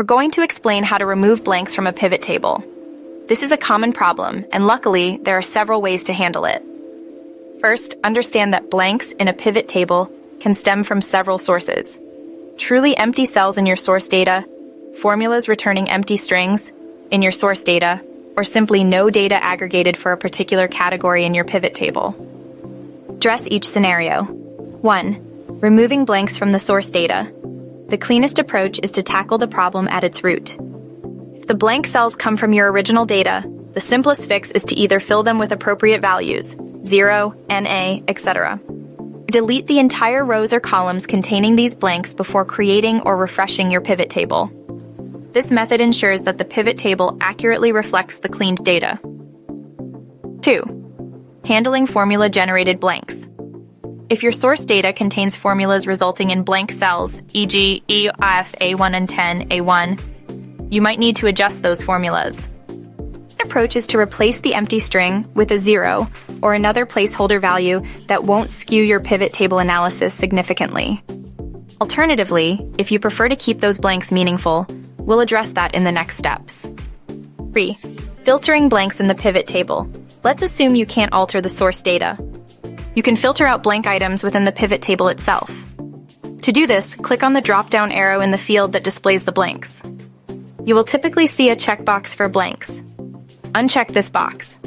We're going to explain how to remove blanks from a pivot table. This is a common problem, and luckily, there are several ways to handle it. First, understand that blanks in a pivot table can stem from several sources. Truly empty cells in your source data, formulas returning empty strings in your source data, or simply no data aggregated for a particular category in your pivot table. Address each scenario. 1. Removing blanks from the source data. The cleanest approach is to tackle the problem at its root. If the blank cells come from your original data, the simplest fix is to either fill them with appropriate values, 0, NA, etc. Delete the entire rows or columns containing these blanks before creating or refreshing your pivot table. This method ensures that the pivot table accurately reflects the cleaned data. 2. Handling formula-generated blanks. If your source data contains formulas resulting in blank cells, e.g. E, F, A1 and 10, A1, you might need to adjust those formulas. One approach is to replace the empty string with a 0 or another placeholder value that won't skew your pivot table analysis significantly. Alternatively, if you prefer to keep those blanks meaningful, we'll address that in the next steps. 3. Filtering blanks in the pivot table. Let's assume you can't alter the source data. You can filter out blank items within the pivot table itself. To do this, click on the drop-down arrow in the field that displays the blanks. You will typically see a checkbox for blanks. Uncheck this box.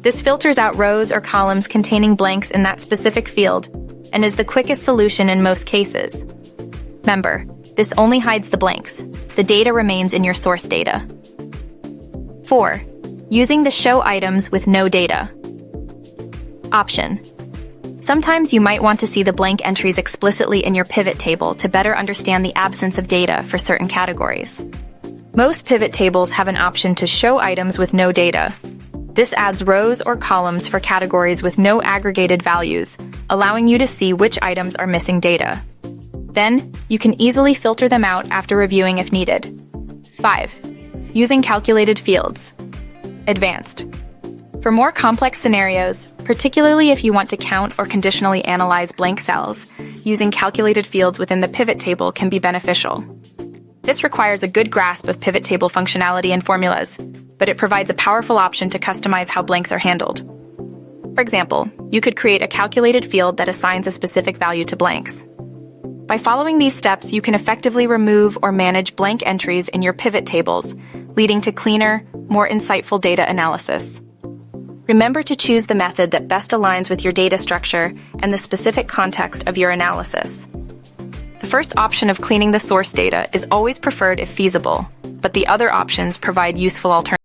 This filters out rows or columns containing blanks in that specific field and is the quickest solution in most cases. Remember, this only hides the blanks. The data remains in your source data. 4. Using the Show Items with No Data option. Sometimes you might want to see the blank entries explicitly in your pivot table to better understand the absence of data for certain categories. Most pivot tables have an option to show items with no data. This adds rows or columns for categories with no aggregated values, allowing you to see which items are missing data. Then, you can easily filter them out after reviewing if needed. 5. Using calculated fields. Advanced. For more complex scenarios, particularly if you want to count or conditionally analyze blank cells, using calculated fields within the pivot table can be beneficial. This requires a good grasp of pivot table functionality and formulas, but it provides a powerful option to customize how blanks are handled. For example, you could create a calculated field that assigns a specific value to blanks. By following these steps, you can effectively remove or manage blank entries in your pivot tables, leading to cleaner, more insightful data analysis. Remember to choose the method that best aligns with your data structure and the specific context of your analysis. The first option of cleaning the source data is always preferred if feasible, but the other options provide useful alternatives.